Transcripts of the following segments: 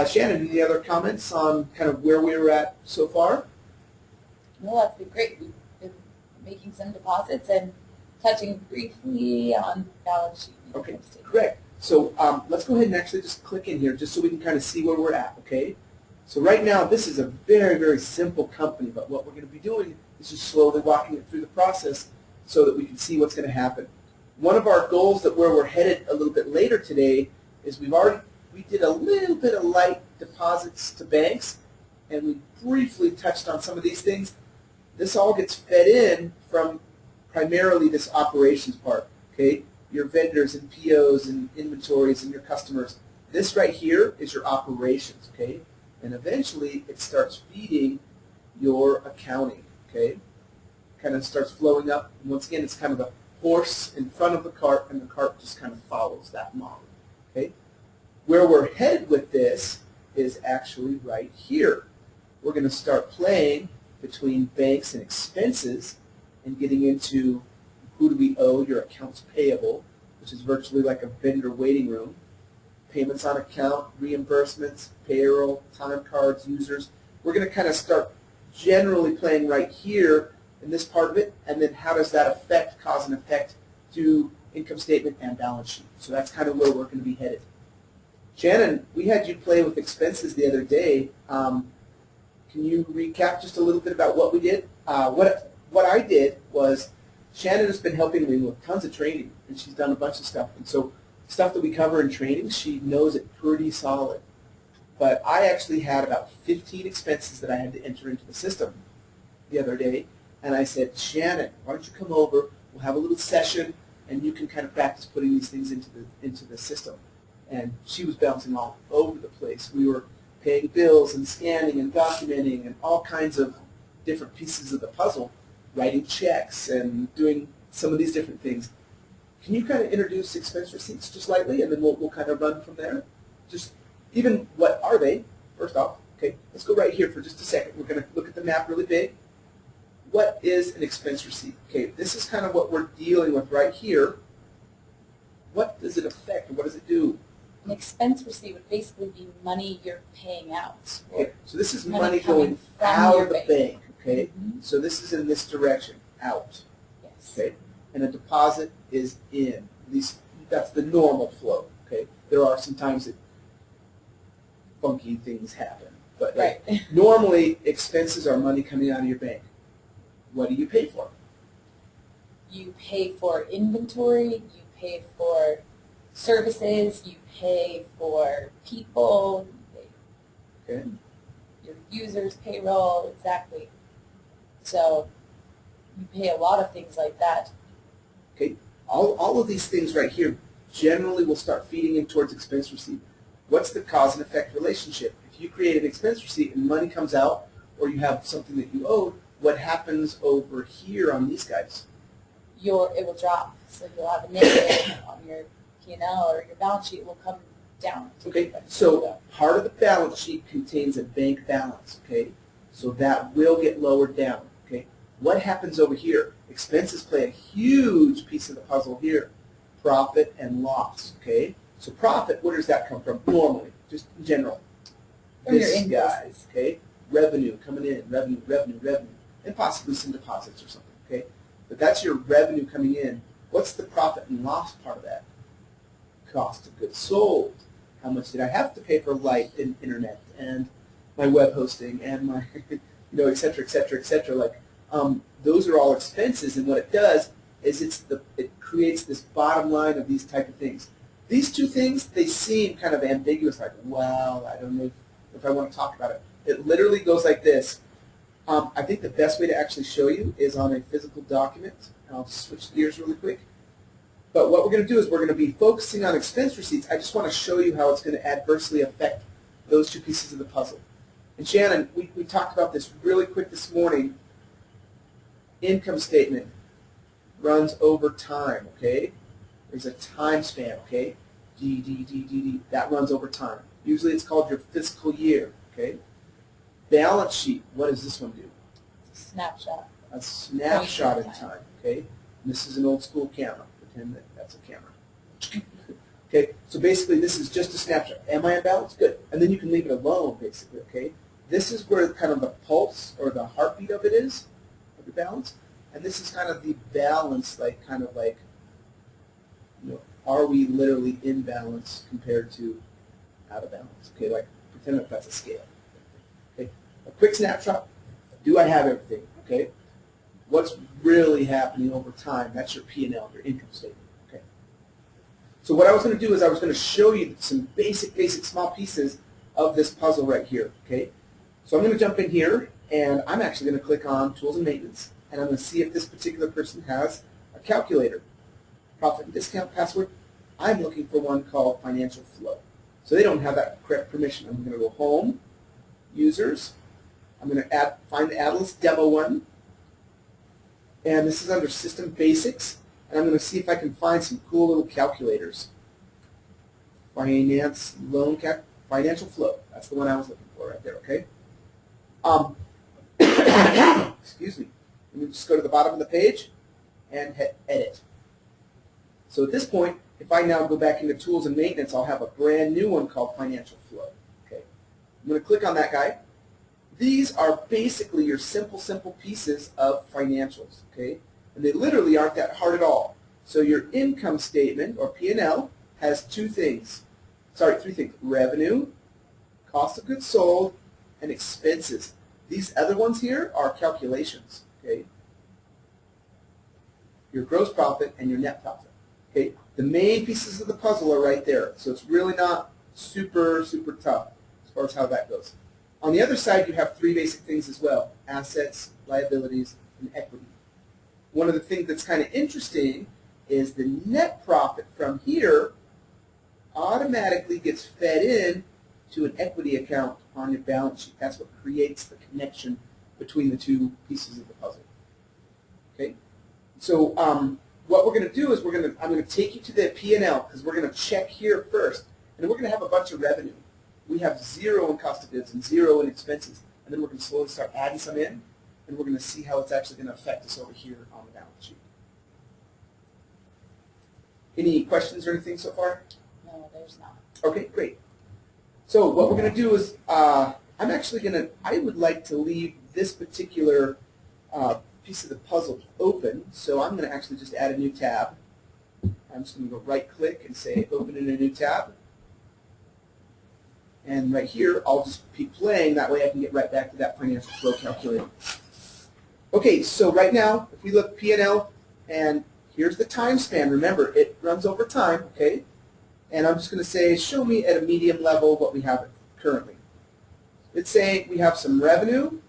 Shannon, any other comments on kind of where we were at so far? Well, that's been great. We've been making some deposits and touching briefly on balance sheet. Okay, correct. So let's go ahead and actually just click in here just so we can kind of see where we're at, okay? So right now, this is a very, very simple company, but what we're going to be doing is just slowly walking it through the process so that we can see what's going to happen. One of our goals that where we're headed a little bit later today is we did a little bit of light deposits to banks, and we briefly touched on some of these things. This all gets fed in from primarily this operations part, okay? Your vendors and POs and inventories and your customers. This right here is your operations, okay? And eventually it starts feeding your accounting, okay? Kind of starts flowing up. And once again, it's kind of a horse in front of the cart, and the cart just kind of follows that model, okay? Where we're headed with this is actually right here. We're going to start playing between banks and expenses and getting into who do we owe, your accounts payable, which is virtually like a vendor waiting room, payments on account, reimbursements, payroll, time cards, users. We're going to kind of start generally playing right here in this part of it, and then how does that affect, cause and effect to income statement and balance sheet. So that's kind of where we're going to be headed. Shannon, we had you play with expenses the other day. Can you recap just a little bit about what we did? What I did was Shannon has been helping me with tons of training, and she's done a bunch of stuff. And so stuff that we cover in training, she knows it pretty solid. But I actually had about 15 expenses that I had to enter into the system the other day. And I said, Shannon, why don't you come over, we'll have a little session, and you can kind of practice putting these things into the system. And she was bouncing all over the place. We were paying bills and scanning and documenting and all kinds of different pieces of the puzzle, writing checks and doing some of these different things. Can you kind of introduce expense receipts just lightly, and then we'll kind of run from there? Just even what are they, first off? Okay, let's go right here for just a second. We're going to look at the map really big. What is an expense receipt? Okay, this is kind of what we're dealing with right here. What does it affect, or what does it do? An expense receipt would basically be money you're paying out. Okay, so this is money going out of the bank. Okay, so this is in this direction, out. Yes. Okay, and a deposit is in. At least that's the normal flow. Okay, there are some times that funky things happen, but right. Normally expenses are money coming out of your bank. What do you pay for? You pay for inventory. You pay for services. You pay for people. Okay. Your users' payroll, exactly. So you pay a lot of things like that. Okay, all of these things right here generally will start feeding in towards expense receipt. What's the cause and effect relationship? If you create an expense receipt and money comes out, or you have something that you owe, what happens over here on these guys? It will drop. So you'll have a negative on your P&L, or your balance sheet will come down. Okay, so part of the balance sheet contains a bank balance, okay? So that will get lowered down, okay? What happens over here? Expenses play a huge piece of the puzzle here. Profit and loss, okay? So profit, where does that come from normally, just in general? From your invoices. Guys, okay? Revenue coming in, revenue, and possibly some deposits or something, okay? But that's your revenue coming in. What's the profit and loss part of that? Cost of goods sold. How much did I have to pay for light and internet and my web hosting and my, et cetera, et cetera, et cetera. Like, those are all expenses, and what it does is it creates this bottom line of these type of things. These two things, they seem kind of ambiguous, like, well, I don't know if I want to talk about it. It literally goes like this. I think the best way to actually show you is on a physical document. And I'll switch gears really quick. But what we're going to do is we're going to be focusing on expense receipts. I just want to show you how it's going to adversely affect those two pieces of the puzzle. And Shannon, we talked about this really quick this morning. Income statement runs over time, okay? There's a time span, okay? D. That runs over time. Usually it's called your fiscal year, okay? Balance sheet, what does this one do? It's a snapshot. A snapshot in time, okay? And this is an old school camera. Pretend that that's a camera. Okay, so basically this is just a snapshot. Am I in balance? Good. And then you can leave it alone, basically, okay? This is where kind of the pulse or the heartbeat of it is, of your balance. And this is kind of the balance, like kind of like, you know, are we literally in balance compared to out of balance? Okay, like pretend that that's a scale. Okay, a quick snapshot. Do I have everything? Okay. What's really happening over time? That's your P&L, your income statement. Okay. So what I was going to do is I was going to show you some basic small pieces of this puzzle right here. Okay. So I'm going to jump in here, and I'm actually going to click on Tools and Maintenance, and I'm going to see if this particular person has a calculator. Profit and discount password. I'm looking for one called Financial Flow. So they don't have that correct permission. I'm going to go Home, Users. I'm going to find the Adilas demo one. And this is under System Basics. And I'm going to see if I can find some cool little calculators. Financial Flow. That's the one I was looking for right there, okay? Excuse me. Let me just go to the bottom of the page and hit Edit. So at this point, if I now go back into Tools and Maintenance, I'll have a brand new one called Financial Flow. Okay. I'm going to click on that guy. These are basically your simple pieces of financials. Okay, and they literally aren't that hard at all. So your income statement, or P&L, has three things. Revenue, cost of goods sold, and expenses. These other ones here are calculations. Okay, your gross profit and your net profit. Okay, the main pieces of the puzzle are right there, so it's really not super tough as far as how that goes. On the other side, you have three basic things as well: assets, liabilities, and equity. One of the things that's kind of interesting is the net profit from here automatically gets fed in to an equity account on your balance sheet. That's what creates the connection between the two pieces of the puzzle. Okay, so what we're going to do is I'm going to take you to the P&L, because we're going to check here first, and then we're going to have a bunch of revenue. We have 0 in cost of goods and 0 in expenses, and then we're going to slowly start adding some in, and we're going to see how it's actually going to affect us over here on the balance sheet. Any questions or anything so far? No, there's not. Okay, great. So what we're going to do is I would like to leave this particular piece of the puzzle open, so I'm going to actually just add a new tab. I'm just going to go right-click and say Open in a new tab. And right here, I'll just keep playing. That way I can get right back to that financial flow calculator. Okay, so right now, if we look P&L, and here's the time span. Remember, it runs over time, okay? And I'm just going to say, show me at a medium level what we have currently. Let's say we have some revenue,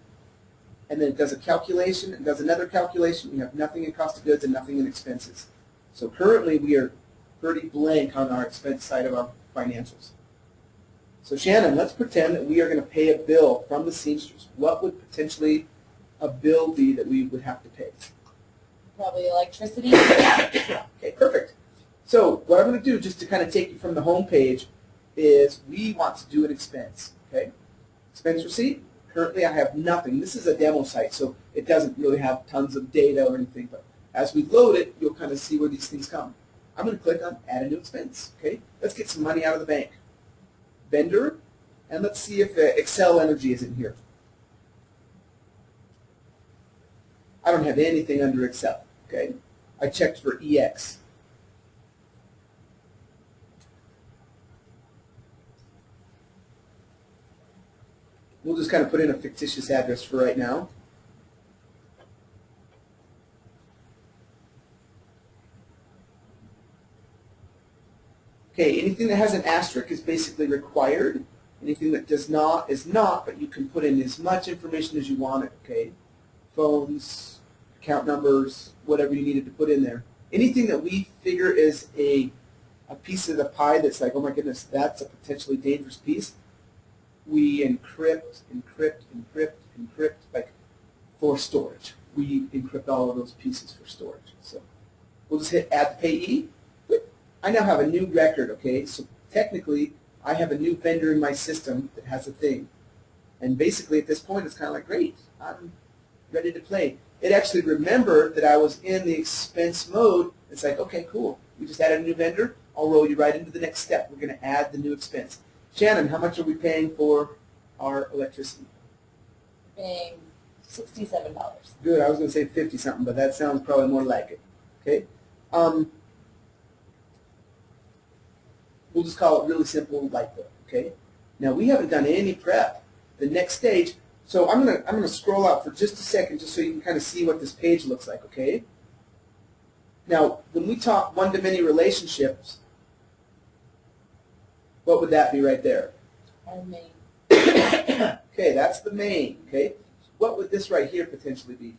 and then it does a calculation, and does another calculation. We have nothing in cost of goods and nothing in expenses. So currently, we are pretty blank on our expense side of our financials. So Shannon, let's pretend that we are going to pay a bill from the seamstress. What would potentially a bill be that we would have to pay? Probably electricity. Okay, perfect. So what I'm going to do, just to kind of take you from the home page, is we want to do an expense. Okay, expense receipt. Currently, I have nothing. This is a demo site, so it doesn't really have tons of data or anything. But as we load it, you'll kind of see where these things come. I'm going to click on Add a New Expense. Okay, let's get some money out of the bank. Vendor, and let's see if Excel Energy is in here. I don't have anything under Excel. Okay, I checked for EX. We'll just kind of put in a fictitious address for right now. Okay, anything that has an asterisk is basically required. Anything that does not is not, but you can put in as much information as you want it, okay? Phones, account numbers, whatever you needed to put in there. Anything that we figure is a piece of the pie that's like, oh my goodness, that's a potentially dangerous piece, we encrypt, like for storage. We encrypt all of those pieces for storage. So we'll just hit Add the Payee. I now have a new record, okay? So technically, I have a new vendor in my system that has a thing. And basically, at this point, it's kind of like, great, I'm ready to play. It actually remembered that I was in the expense mode. It's like, okay, cool. We just added a new vendor. I'll roll you right into the next step. We're going to add the new expense. Shannon, how much are we paying for our electricity? Paying $67. Good. I was going to say 50 something, but that sounds probably more like it. Okay. We'll just call it really simple light bill. Okay. Now we haven't done any prep. The next stage. So I'm gonna scroll out for just a second, just so you can kind of see what this page looks like. Okay. Now, when we talk one-to-many relationships, what would that be right there? Our main. Okay, that's the main. Okay. What would this right here potentially be?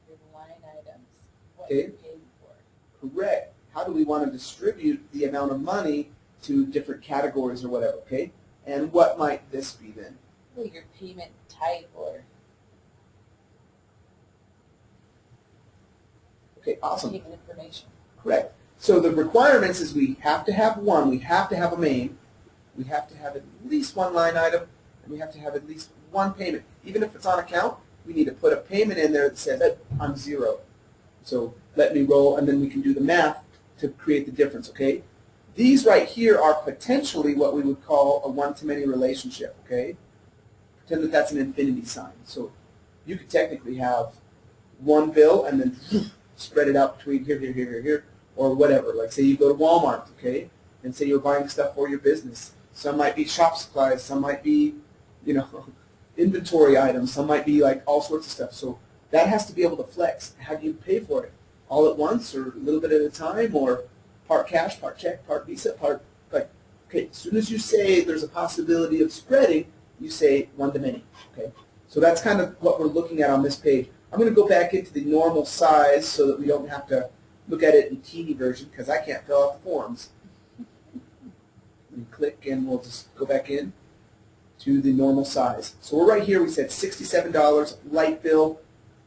Your line items. What Okay. you're paying for. Correct. How do we want to distribute the amount of money to different categories or whatever, okay? And what might this be then? Well, your payment type or Okay, awesome. payment information. Correct. So the requirements is we have to have one, we have to have a main, we have to have at least one line item, and we have to have at least one payment. Even if it's on account, we need to put a payment in there that says that I'm zero. So let me roll, and then we can do the math to create the difference, okay? These right here are potentially what we would call a one-to-many relationship, okay? Pretend that that's an infinity sign. So you could technically have one bill and then spread it out between here, here, here, here, here, or whatever. Like say you go to Walmart, okay, and say you're buying stuff for your business. Some might be shop supplies, some might be, you know, inventory items, some might be like all sorts of stuff. So that has to be able to flex. How do you pay for it? All at once or a little bit at a time, or part cash, part check, part Visa, part, like, okay, as soon as you say there's a possibility of spreading, you say one-to-many, okay? So that's kind of what we're looking at on this page. I'm going to go back into the normal size so that we don't have to look at it in teeny version because I can't fill out the forms. Let me click and we'll just go back in to the normal size. So we're right here. We said $67 light bill.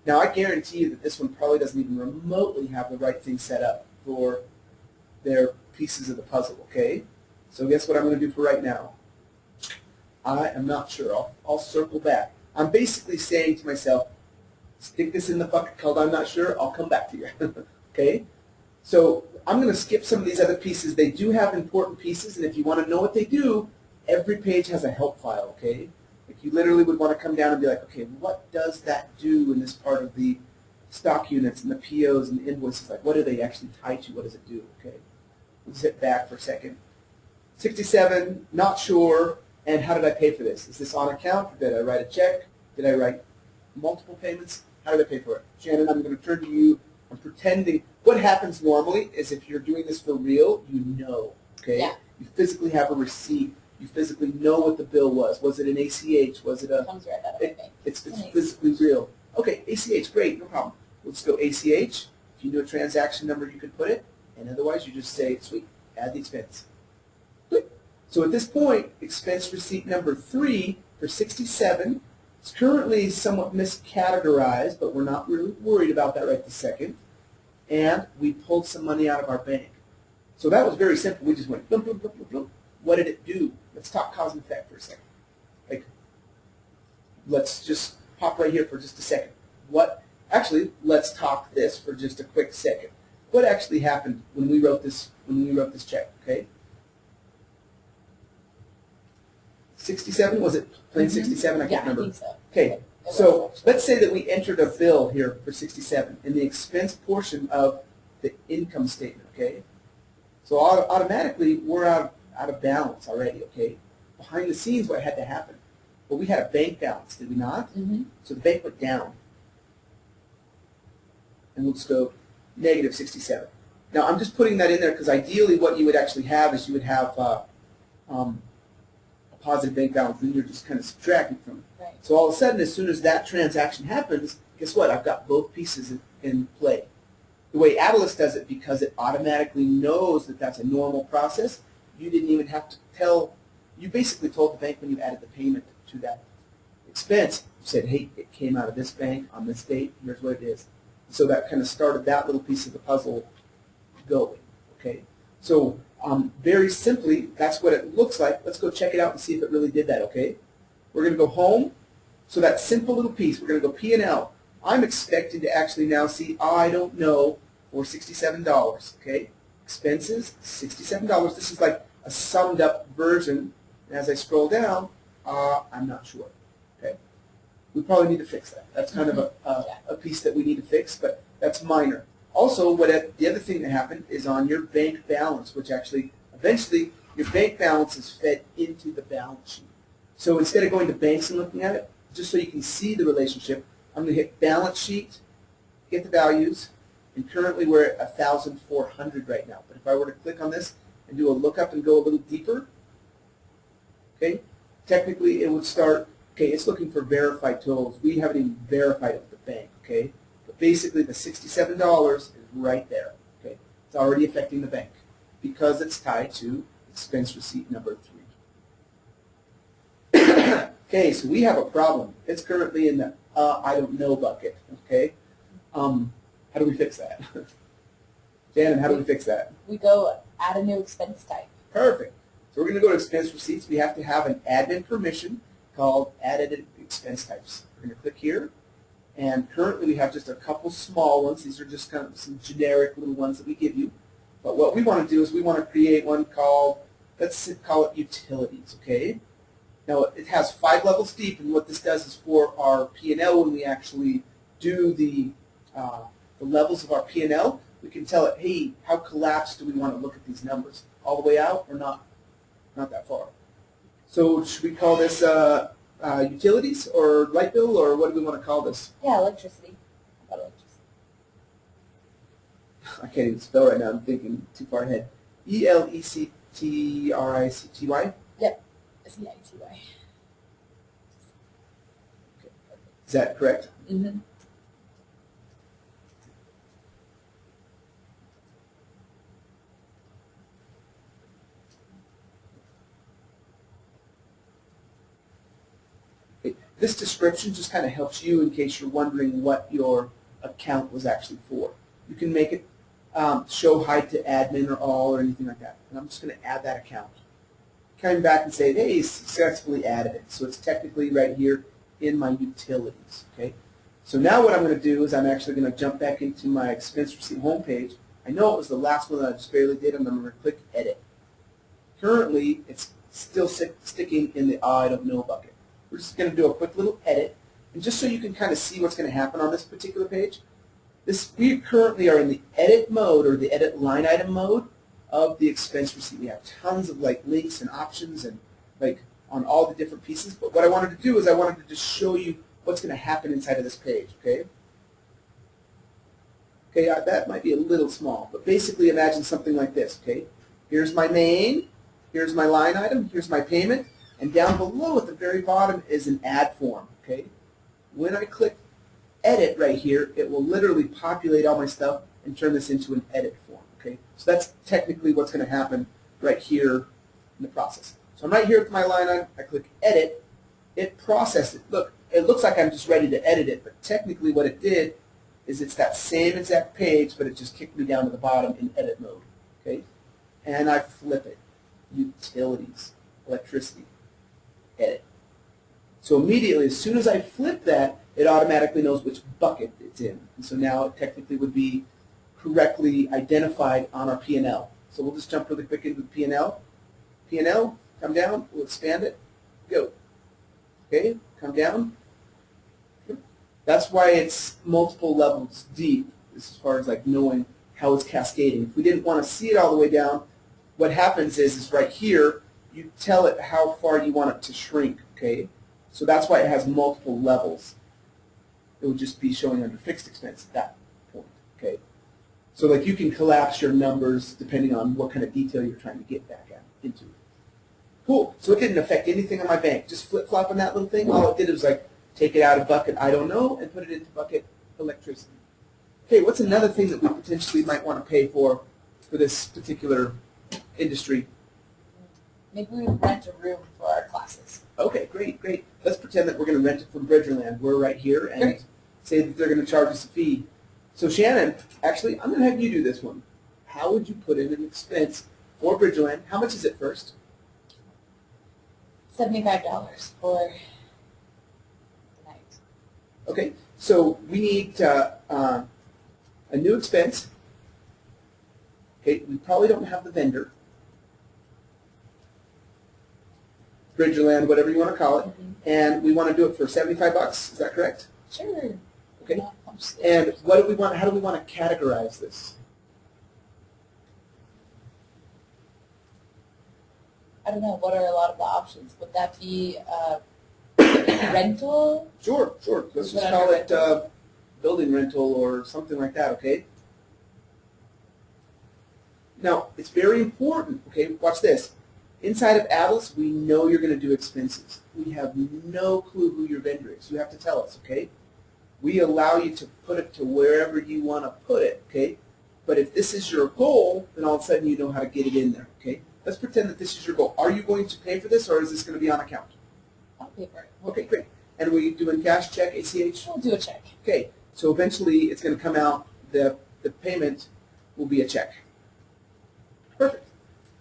Now I guarantee you that this one probably doesn't even remotely have the right thing set up for their pieces of the puzzle, okay? So guess what I'm going to do for right now? I am not sure. I'll circle back. I'm basically saying to myself, stick this in the bucket called I'm not sure, I'll come back to you, okay? So I'm going to skip some of these other pieces. They do have important pieces, and if you want to know what they do, every page has a help file, okay? Like you literally would want to come down and be like, okay, what does that do in this part of the stock units and the POs and the invoices? Like, what do they actually tie to? What does it do, okay? We'll zip back for a second. 67, not sure, and how did I pay for this? Is this on account? Did I write a check? Did I write multiple payments? How did I pay for it? Shannon, I'm going to turn to you. I'm pretending. What happens normally is if you're doing this for real, you know, okay? Yeah. You physically have a receipt. You physically know what the bill was. Was it an ACH? Was it a... It comes right out of my bank. It's physically real. Okay, ACH, great, no problem. Let's go ACH. If you know a transaction number, you can put it, and otherwise you just say, sweet, add the expense. Click. So at this point, expense receipt number 3 for 67. It's currently somewhat miscategorized, but we're not really worried about that right this second. And we pulled some money out of our bank. So that was very simple. We just went, blum, blum, blum, blum, blum. What did it do? Let's talk cause and effect for a second. Like, let's just pop right here for just a second. Actually, let's talk this for just a quick second. What actually happened when we wrote this check, okay? 67, was it plain 67? I can't remember. I think so. Okay, so let's say that we entered a bill here for 67 in the expense portion of the income statement, okay? So automatically we're out of balance already, okay? Behind the scenes what had to happen? Well, we had a bank balance, did we not? Mm-hmm. So the bank went down. And we'll just go negative 67. Now I'm just putting that in there because ideally what you would actually have is you would have a positive bank balance, and you're just kind of subtracting from it. Right. So all of a sudden, as soon as that transaction happens, guess what? I've got both pieces in play. The way Adilas does it, because it automatically knows that that's a normal process, you didn't even have to tell, you basically told the bank when you added the payment to that expense, you said, hey, it came out of this bank on this date, here's what it is. So that kind of started that little piece of the puzzle going, okay? So very simply, that's what it looks like. Let's go check it out and see if it really did that, okay? We're going to go home. So that simple little piece, we're going to go P&L. I'm expecting to actually now see, I don't know, for $67, okay? expenses, $67. This is like a summed up version. And as I scroll down, I'm not sure. Okay, we probably need to fix that. That's kind of a piece that we need to fix, but that's minor. Also, the other thing that happened is on your bank balance, which actually eventually your bank balance is fed into the balance sheet. So instead of going to banks and looking at it, just so you can see the relationship, I'm going to hit balance sheet, get the values, and currently we're at 1,400 right now. But if I were to click on this and do a lookup and go a little deeper, okay, technically it would start, okay, it's looking for verified totals. We haven't even verified it with the bank, okay? But basically the $67 is right there, okay? It's already affecting the bank because it's tied to expense receipt number 3. Okay, so we have a problem. It's currently in the I don't know bucket, okay? How do we fix that? Shannon, how do we fix that? We go add a new expense type. Perfect. So we're going to go to expense receipts. We have to have an admin permission called added expense types. We're going to click here. And currently we have just a couple small ones. These are just kind of some generic little ones that we give you. But what we want to do is we want to create one called, let's call it utilities, okay? Now it has 5 levels deep, and what this does is for our P&L, when we actually do the levels of our P&L, we can tell it, hey, how collapsed do we want to look at these numbers? All the way out or not? Not that far. So should we call this utilities or light bill, or what do we want to call this? Yeah, electricity. How about electricity? I can't even spell right now. I'm thinking too far ahead. E-L-E-C-T-R-I-C-T-Y? Yep. C-I-T-Y. Is that correct? Mm-hmm. This description just kind of helps you in case you're wondering what your account was actually for. You can make it show hide to admin or all or anything like that. And I'm just going to add that account. Coming back and say, hey, successfully added it. So it's technically right here in my utilities. Okay. So now what I'm going to do is I'm actually going to jump back into my expense receipt homepage. I know it was the last one that I just barely did, and I'm going to click edit. Currently, it's still sticking in the I don't know bucket. We're just going to do a quick little edit, and just so you can kind of see what's going to happen on this particular page, we currently are in the edit mode, or the edit line item mode of the expense receipt. We have tons of like links and options and like on all the different pieces, but what I wanted to do is I wanted to just show you what's going to happen inside of this page, okay? Okay, that might be a little small, but basically imagine something like this, okay? Here's my main, here's my line item, here's my payment, and down below at the very bottom is an add form, okay? When I click edit right here, it will literally populate all my stuff and turn this into an edit form, okay? So that's technically what's going to happen right here in the process. So I'm right here with my line item, I click edit, it processed it. Look, it looks like I'm just ready to edit it, but technically what it did is it's that same exact page, but it just kicked me down to the bottom in edit mode, okay? And I flip it, utilities, electricity, edit. So immediately, as soon as I flip that, it automatically knows which bucket it's in. And so now it technically would be correctly identified on our P&L. So we'll just jump really quick into the P&L. P&L, come down, we'll expand it, go. Okay, come down. That's why it's multiple levels deep as far as like knowing how it's cascading. If we didn't want to see it all the way down, what happens is right here, you tell it how far you want it to shrink, okay? So that's why it has multiple levels. It would just be showing under fixed expense at that point, okay? So like you can collapse your numbers depending on what kind of detail you're trying to get back into. Cool, so it didn't affect anything on my bank. Just flip-flopping that little thing, all it did was like take it out of bucket I don't know and put it into bucket electricity. Okay, what's another thing that we potentially might want to pay for this particular industry? Maybe we rent a room for our classes. Okay, great, great. Let's pretend that we're going to rent it from Bridgerland. We're right here and Great. say that they're going to charge us a fee. So Shannon, actually, I'm going to have you do this one. How would you put in an expense for Bridgerland? How much is it first? $75 for the night. Okay, so we need a new expense, Okay, we probably don't have the vendor. Bridgerland, whatever you want to call it. And we want to do it for $75. Is that correct? Sure. Okay. And what do we want? How do we want to categorize this? I don't know. What are a lot of the options? Would that be rental? Sure. Let's just call it building rental or something like that, okay? Now, it's very important, okay? Watch this. Inside of Adilas, we know you're going to do expenses. We have no clue who your vendor is. You have to tell us, okay? We allow you to put it to wherever you want to put it, okay? But if this is your goal, then all of a sudden you know how to get it in there, okay? Let's pretend that this is your goal. Are you going to pay for this, or is this going to be on account? I'll pay for it. Okay, great. And are we doing cash, check, ACH? We'll do a check. Okay, so eventually it's going to come out, the payment will be a check. Perfect.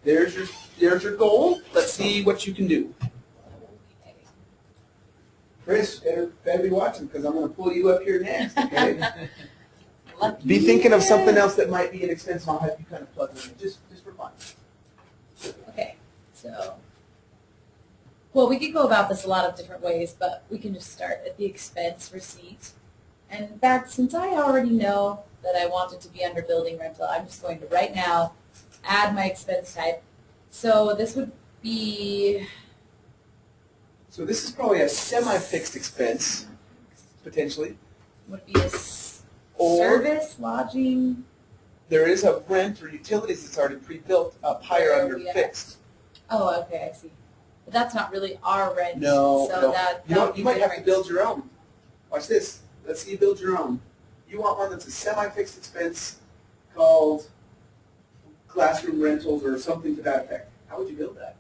There's your goal. Let's see what you can do. Okay. Chris, better be watching because I'm going to pull you up here next, okay? Lucky Be thinking of you. something else that might be an expense, and I'll have you kind of plug it in, just for fun. Okay, so, well, we could go about this a lot of different ways, but we can just start at the expense receipt. And in fact, since I already know that I want it to be under building rental, I'm just going to right now add my expense type. So this would be, So this is probably a semi-fixed expense, potentially. would be a Or service, lodging. there is a rent or utilities that's already pre-built up higher Where under we at? fixed. Oh, okay, I see. But that's not really our rent. No, so no. That You know, would you be might have to different. build your own. Watch this. Let's see you build your own. You want one that's a semi-fixed expense called classroom rentals or something to that effect. How would you build that?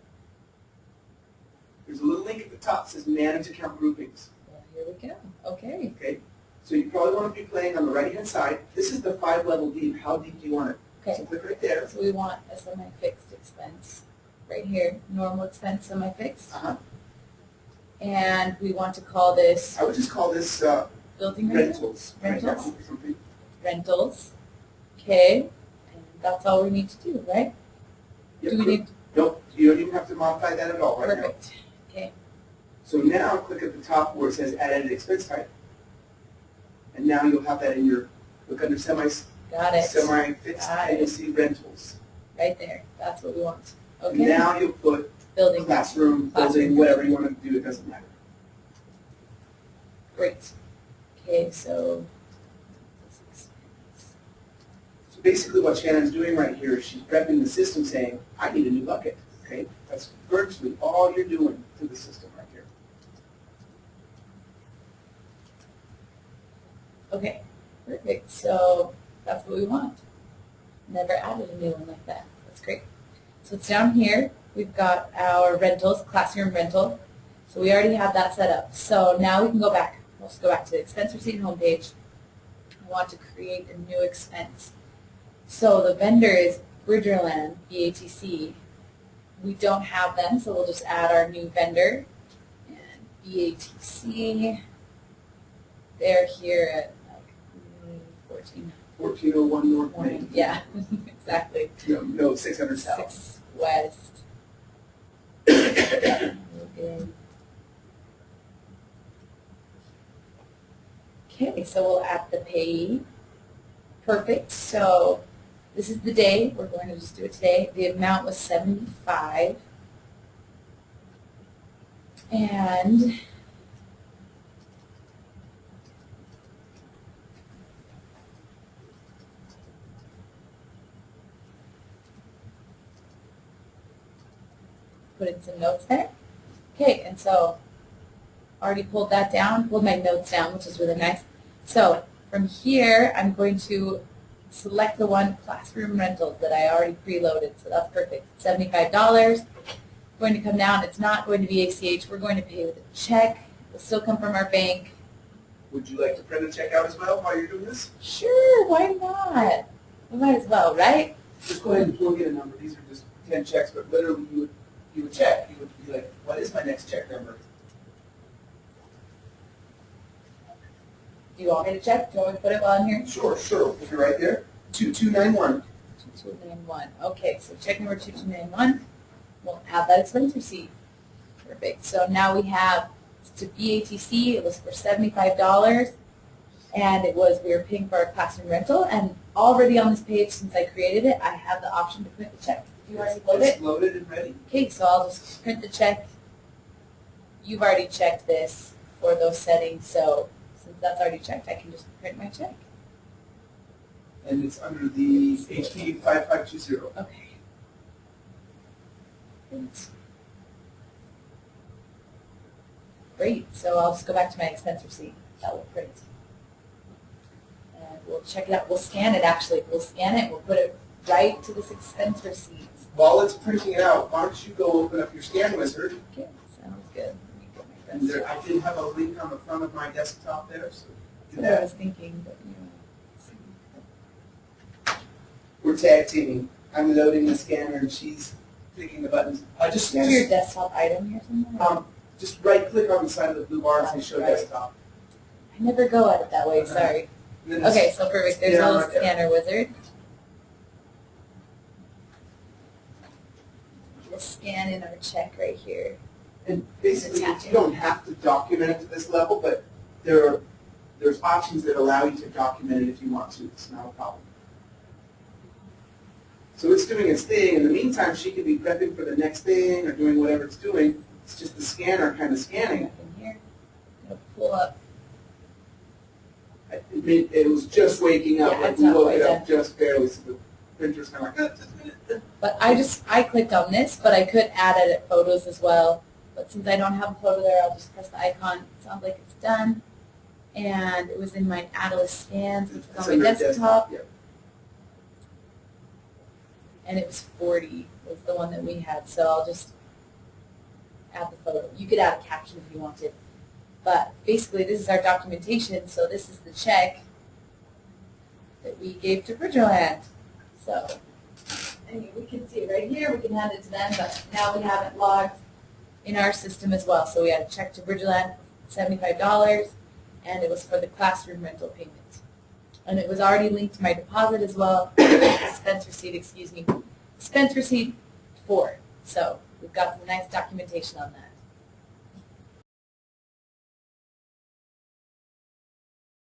There's a little link at the top that says manage account groupings. Well, here we go. Okay. Okay? So you probably want to be playing on the right-hand side. This is the 5-level deep. How deep do you want it? Okay. So click right there. So we want a semi-fixed expense right here, normal expense semi-fixed. Uh-huh. And we want to call this I would just call this building rental? rentals. Right now, Rentals. or something. Rentals. Okay. And that's all we need to do, right? Yep, Do we good. need, Nope, you don't even have to modify that at all right now. perfect. Okay. So now click at the top where it says add edit expense type. And now you'll have that in your, look under semi-fixed, Got it. and you'll see rentals. Right there. That's what we want. And Okay. now you'll put Building. classroom, building, whatever you want to do, it doesn't matter. Great. Okay, so this expense. So basically what Shannon's doing right here is she's prepping the system saying, I need a new bucket. Okay? That's virtually all you're doing to the system right here. Okay, perfect. So that's what we want. Never added a new one like that. That's great. So it's down here. We've got our rentals, classroom rental. So we already have that set up. So now we can go back. Let's go back to the expense receipt homepage. I want to create a new expense. So the vendor is Bridgerland, BATC. We don't have them, so we'll just add our new vendor. And BATC, they're here at like 14. 1401 North Main. Yeah, exactly. No, 600 South. 6 West. Okay. Okay, so we'll add the payee. Perfect. So this is the day. We're going to just do it today. The amount was 75. And put in some notes there. Okay, and so already pulled that down, pulled my notes down, which is really nice. So from here, I'm going to select the one classroom rentals that I already preloaded. So that's perfect. $75. Going to come down. It's not going to be ACH. We're going to pay with a check. It'll still come from our bank. Would you like to print a check out as well while you're doing this? Sure, why not? We might as well, right? Just go ahead and plug in a number. These are just 10 checks, but literally you would check. You would be like, what is my next check number? Do you want me to check? Do you want me to put it on here? Sure. If you're right there. 2291. 2291. Okay, so check number 2291. We'll add that expense receipt. Perfect. So now we have to BATC. It was for $75, and we were paying for our classroom rental. And already on this page, since I created it, I have the option to print the check. You already loaded it? It's loaded and ready. Okay, so I'll just print the check. You've already checked this for those settings, so since that's already checked, I can just print my check. And it's under the HP 5520. Okay. Print. Great, so I'll just go back to my expense receipt. That will print. And we'll check it out. We'll scan it, actually. We'll scan it. We'll put it right to this expense receipt. While it's printing it out, why don't you go open up your scan wizard? Okay, sounds good. Let me get my And best. I did have a link on the front of my desktop there, so do That's what I that. was thinking, but We're tag teaming. I'm loading the scanner and she's clicking the buttons. do you have your desktop item here somewhere? Just right click on the side of the blue bar and say show Right. desktop. I never go at it that way, sorry. And then Okay, so perfect. There's Yeah, a little right there. scanner wizard. Just scan in our check right here. And basically, Attach you it. don't have to document it to this level, but there's options that allow you to document it if you want to. It's not a problem. So it's doing its thing. In the meantime, she could be prepping for the next thing or doing whatever it's doing. It's just the scanner kind of scanning. Up in here. Gonna pull up. It was just waking up. Yeah, Like it's we not woke quite it up just barely, so the printer's kind of like, just a minute. But I clicked on this, but I could add edit photos as well. But since I don't have a photo there, I'll just press the icon. Sounds like it's done. And it was in my Adilas scans, which was on my under desktop. Yeah. And it was 40 was the one that we had. So I'll just add the photo. You could add a caption if you wanted. But basically, this is our documentation. So this is the check that we gave to Bridgerland. So we can see it right here. We can hand it to them. But now we have it logged in our system as well. So we had a check to Bridgerland for $75, and it was for the classroom rental payment. And it was already linked to my deposit as well. Expense receipt, excuse me. Expense receipt 4. So we've got some nice documentation on that.